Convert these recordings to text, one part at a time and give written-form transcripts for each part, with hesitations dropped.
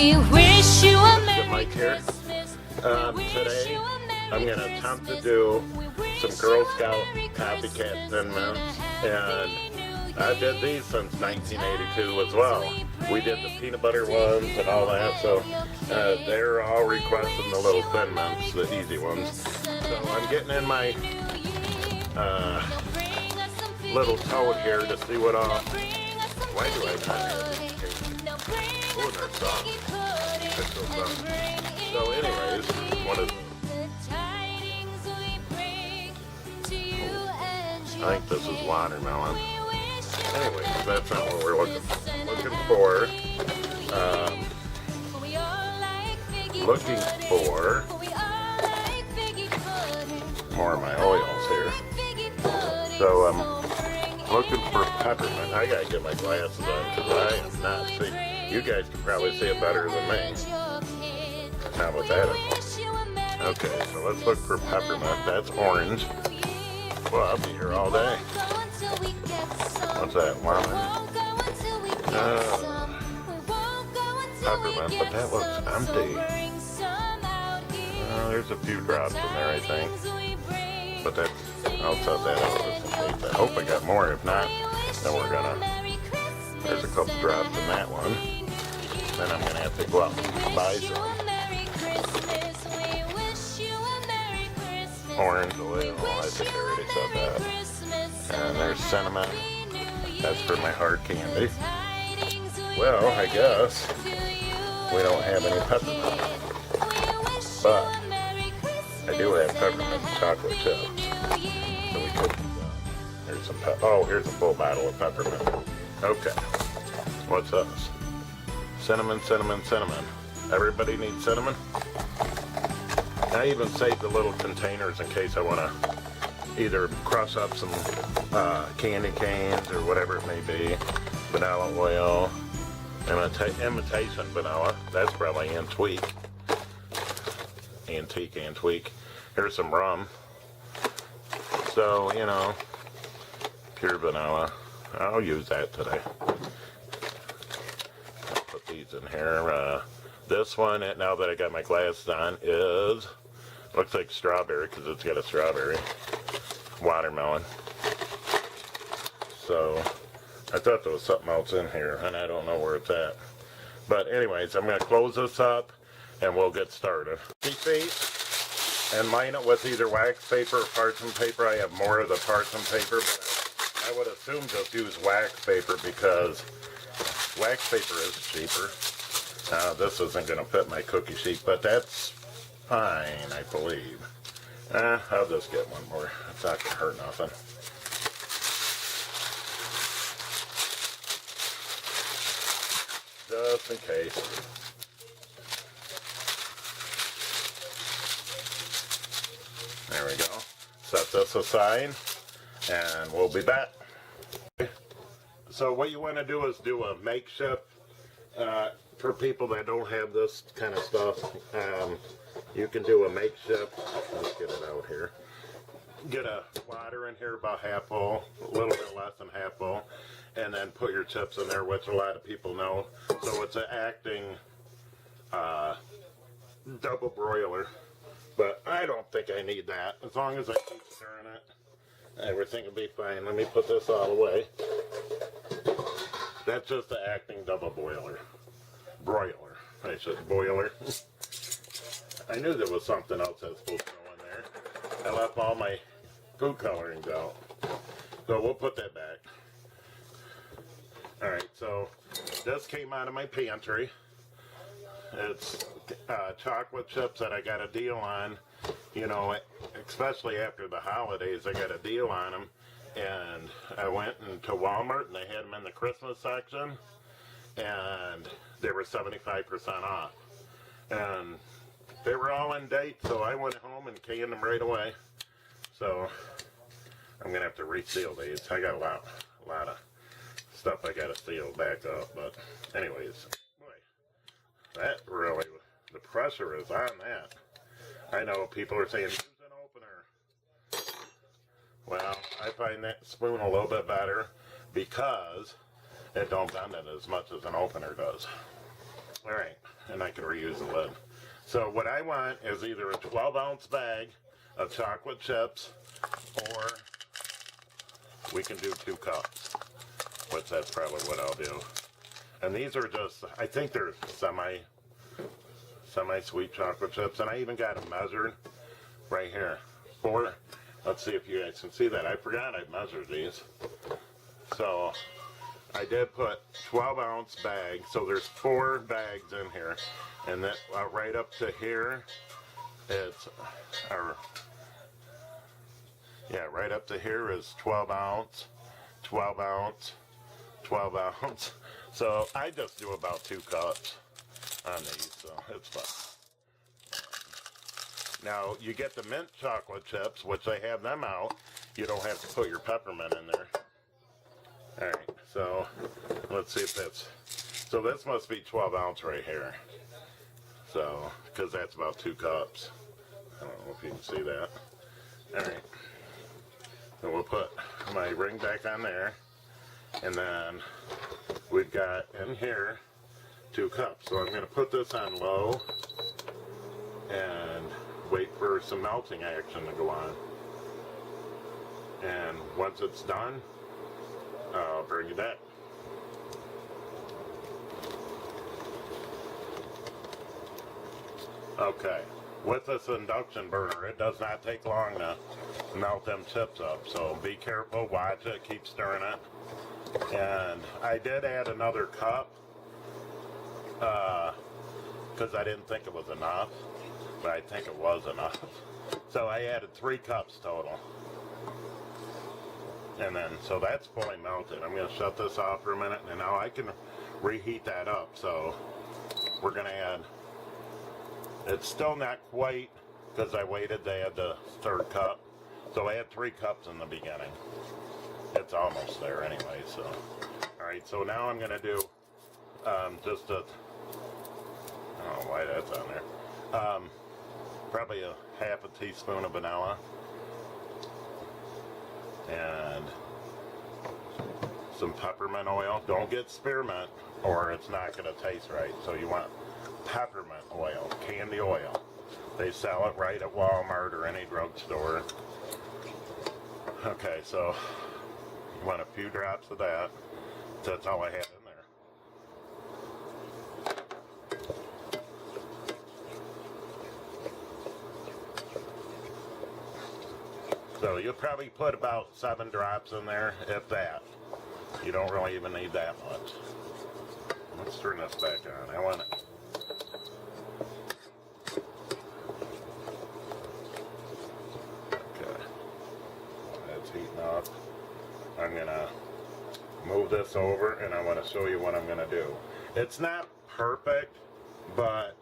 We wish you a Merry Mike here. Today I'm going to attempt to do some Girl Scout Copycat Thin Mints, and I did these since 1982 as well. We did the peanut butter ones and all that, so they're all requesting the little Thin Mints, the easy ones. So I'm getting in my little toad here to see what all. Why do I not have these cakes? Oh, they're soft. They're so soft. So anyways, what is it? I think this is watermelon. Anyways, that's not what we're looking for. Looking for more of my oils here. So looking for peppermint. I gotta get my glasses on because I am not seeing. You guys can probably see it better than me. Not with that. Okay, so let's look for peppermint. That's orange. Well, I'll be here all day. What's that? Lemon? Peppermint, but that looks empty. There's a few drops in there, I think. But that's, I'll set that out just in case. I hope I got more. If not, then we're gonna, there's a couple drops in that one. Then I'm gonna have to go out and buy some. Orange oil, I think I already said that. And there's cinnamon. That's for my hard candy. Well, I guess we don't have any peppermint. But I do have peppermint chocolate chips. So we could do that. Here's some oh, here's a full bottle of peppermint. Okay. What's this? Cinnamon, cinnamon, cinnamon. Everybody needs cinnamon? I even saved the little containers in case I want to either crush up some candy canes or whatever it may be. Vanilla oil, imitation vanilla. That's probably antique. Antique. Here's some rum. So, you know, pure vanilla. I'll use that today. I'll put these in here. This one, now that I got my glasses on, is, looks like strawberry because it's got a strawberry. Watermelon. So, I thought there was something else in here, and I don't know where it's at. But anyways, I'm going to close this up, and we'll get started. And line it with either wax paper or parchment paper. I have more of the parchment paper, but I would assume just use wax paper because wax paper is cheaper. This isn't going to fit my cookie sheet, but that's fine, I believe. I'll just get one more. It's not going to hurt nothing. Just in case. There we go. Set this aside, and we'll be back. So what you want to do is do a makeshift for people that don't have this kind of stuff. You can do a makeshift. Let's get it out here. Get a water in here about half full, a little bit less than half full, and then put your chips in there, which a lot of people know. So it's an acting double broiler. But I don't think I need that. As long as I keep stirring it, everything will be fine. Let me put this all away. That's just the acting double boiler. Broiler. I said boiler. I knew there was something else I was supposed to go in there. I left all my food colorings out. So we'll put that back. Alright, so this came out of my pantry. It's chocolate chips that I got a deal on, you know, especially after the holidays, I got a deal on them, and I went into Walmart and they had them in the Christmas section, and they were 75% off, and they were all in date, so I went home and canned them right away. So I'm going to have to reseal these. I got a lot of stuff I got to seal back up, but anyways. That really, the pressure is on that. I know people are saying, use an opener. Well, I find that spoon a little bit better because it don't bend it as much as an opener does. Alright, and I can reuse the lid. So what I want is either a 12-ounce bag of chocolate chips, or we can do 2 cups, which that's probably what I'll do. And these are just, I think they're semi-sweet chocolate chips, and I even got them measured right here. Let's see if you guys can see that. I forgot I measured these. So I did put 12-ounce bags, so there's 4 bags in here, and that right up to here, it's right up to here is 12 ounce, 12 ounce, 12 ounce. So I just do about 2 cups on these, so it's fine. Now, you get the mint chocolate chips, which I have them out. You don't have to put your peppermint in there. Alright, so let's see if that's... So this must be 12 ounce right here. So, because that's about 2 cups. I don't know if you can see that. Alright. So we'll put my ring back on there. And then we've got in here 2 cups. So I'm going to put this on low and wait for some melting action to go on. And once it's done, I'll bring you back. Okay, with this induction burner, it does not take long to melt them chips up, so be careful, watch it, keep stirring it. And I did add another cup, because I didn't think it was enough, but I think it was enough. So I added 3 cups total. And then, so that's fully melted. I'm going to shut this off for a minute, and now I can reheat that up. So we're going to add, it's still not quite, because I waited to add the 3rd cup. So I had 3 cups in the beginning. It's almost there anyway, so. All right, so now I'm going to do just a, I don't know why that's on there. Probably a half a teaspoon of vanilla. And some peppermint oil. Don't get spearmint or it's not going to taste right. So you want peppermint oil, candy oil. They sell it right at Walmart or any drugstore. Okay, so you want a few drops of that. That's all I had in there. So you'll probably put about 7 drops in there, if that. You don't really even need that much. Let's turn this back on. I want it. Okay. That's heating up. I'm gonna move this over and I want to show you what I'm gonna do. It's not perfect, but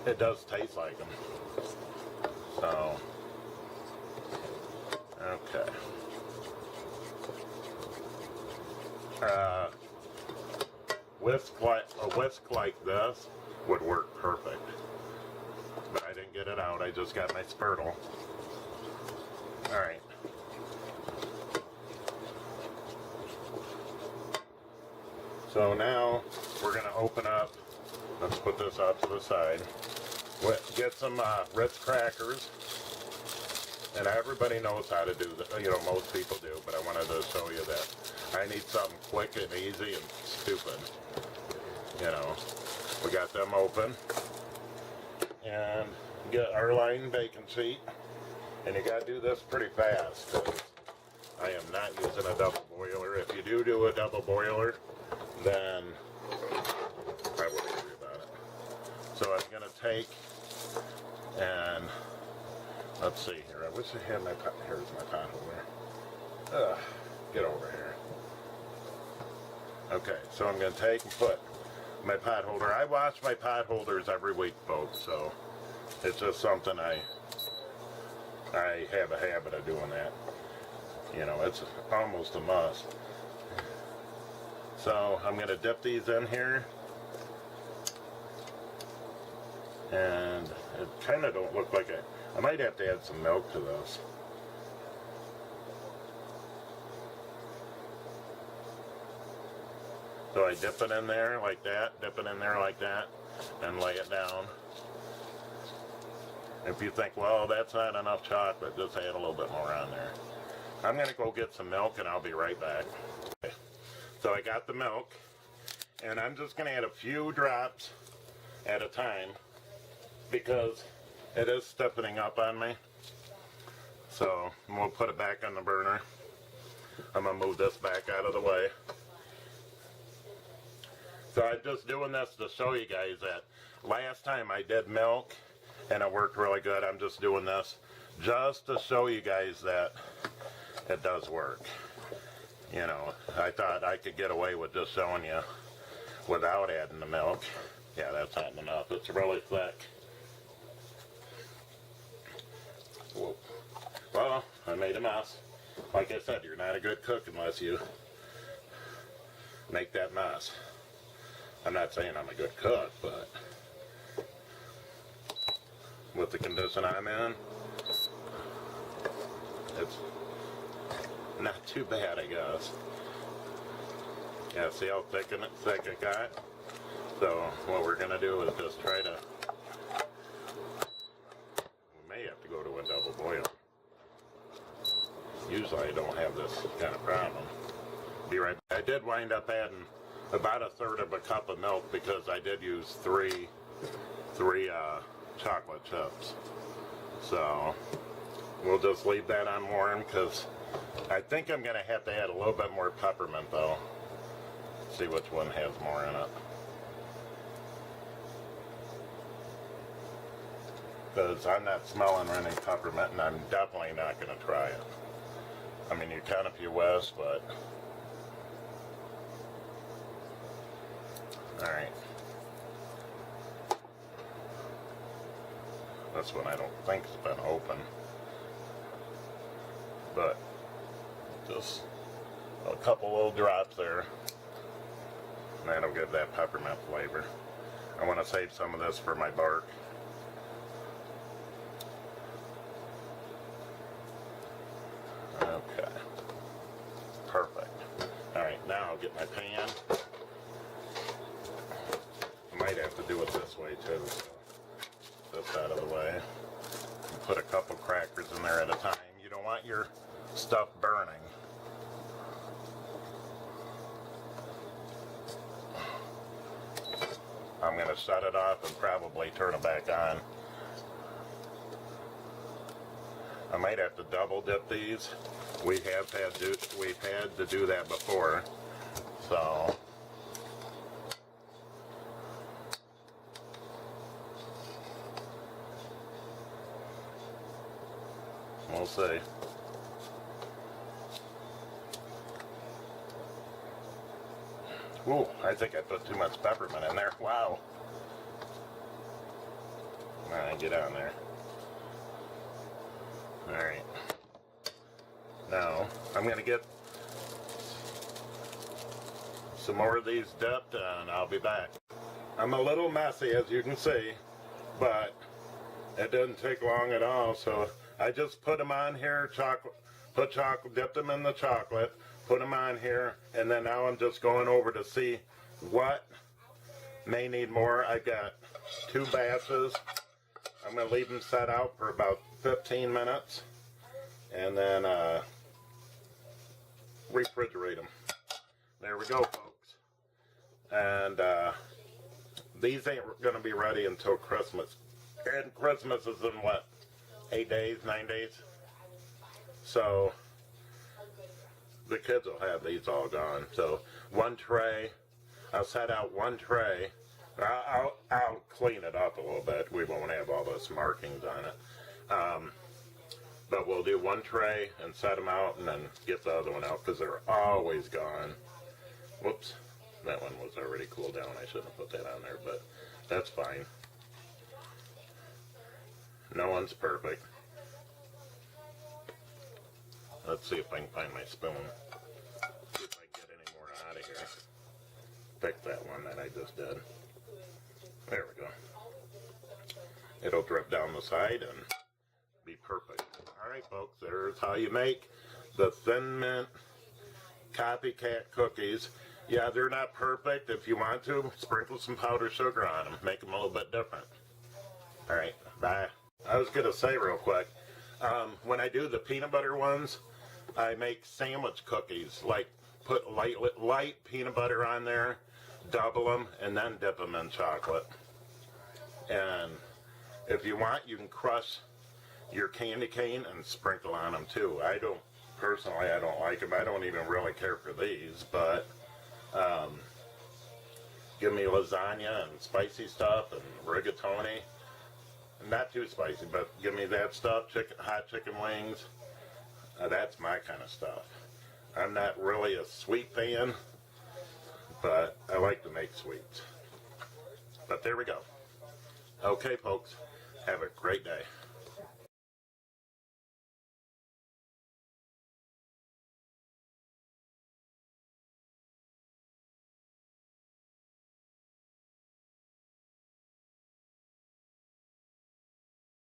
it does taste like them. So, okay. A whisk like this would work perfect. But I didn't get it out, I just got my spurtle. Alright. So now we're going to open up, let's put this out to the side, get some Ritz crackers. And everybody knows how to do that, you know, most people do, but I wanted to show you that I need something quick and easy and stupid. You know, we got them open. And get our line bacon sheet. And you got to do this pretty fast, because I am not using a double boiler. If you do a double boiler, then I wouldn't worry about it. So I'm going to take and let's see here. I wish I had my pot. Here's my pot holder. Get over here. Okay, so I'm going to take and put my pot holder. I wash my pot holders every week, folks, so it's just something I have a habit of doing that. You know, it's almost a must. So I'm going to dip these in here. And it kind of don't look like I might have to add some milk to this. So I dip it in there like that, dip it in there like that, and lay it down. If you think, well, that's not enough chocolate, just add a little bit more on there. I'm going to go get some milk and I'll be right back. Okay. So I got the milk, and I'm just going to add a few drops at a time because it is stiffening up on me. So we'll put it back on the burner. I'm going to move this back out of the way. So I'm just doing this to show you guys that last time I did milk and it worked really good. I'm just doing this just to show you guys that it does work. You know, I thought I could get away with just showing you without adding the milk. Yeah, that's not enough. It's really thick. Whoa. Well, I made a mess. Like I said, you're not a good cook unless you make that mess. I'm not saying I'm a good cook, but with the condition I'm in, it's not too bad, I guess. Yeah, see how thick it got? So what we're going to do is just try to, we may have to go to a double boil. Usually I don't have this kind of problem. Be right back. I did wind up adding about a third of a cup of milk because I did use three chocolate chips. So we'll just leave that on warm because I think I'm going to have to add a little bit more peppermint though. See which one has more in it. Because I'm not smelling any peppermint and I'm definitely not going to try it. I mean, you can if you wish, but alright. This one I don't think's been open. But just a couple little drops there. And that'll give that peppermint flavor. I want to save some of this for my bark. Okay. Perfect. Alright, now I'll get my pan. I might have to do it this way too. So this out of the way. Put a couple crackers in there at a time. You don't want your stuff burning. I'm going to shut it off and probably turn it back on. I might have to double dip these. We've had to do that before. So we'll see. Ooh, I think I put too much peppermint in there. Wow. Alright, get on there. Alright. Now, I'm going to get some more of these dipped and I'll be back. I'm a little messy as you can see, but it doesn't take long at all. So I just put them on here, dipped them in the chocolate, put them on here, and then now I'm just going over to see what may need more. I got 2 batches. I'm going to leave them set out for about 15 minutes and then refrigerate them. There we go, folks. And these ain't going to be ready until Christmas. And Christmas is in what, 8 days, 9 days? So the kids will have these all gone. So one tray, I'll set out one tray. I'll clean it up a little bit. We won't have all those markings on it. But we'll do one tray and set them out and then get the other one out because they're always gone. Whoops, that one was already cooled down. I shouldn't have put that on there, but that's fine. No one's perfect. Let's see if I can find my spoon. See if I can get any more out of here. Pick that one that I just did. There we go. It'll drip down the side and be perfect. Alright folks, there's how you make the Thin Mint Copycat cookies. Yeah, they're not perfect. If you want to, sprinkle some powdered sugar on them. Make them a little bit different. All right, bye. I was going to say real quick, when I do the peanut butter ones, I make sandwich cookies. Like, put light peanut butter on there, double them, and then dip them in chocolate. And if you want, you can crush your candy cane and sprinkle on them too. Personally, I don't like them. I don't even really care for these, but give me lasagna and spicy stuff and rigatoni. Not too spicy, but give me that stuff, hot chicken wings. That's my kind of stuff. I'm not really a sweet fan, but I like to make sweets. But there we go. Okay, folks, have a great day.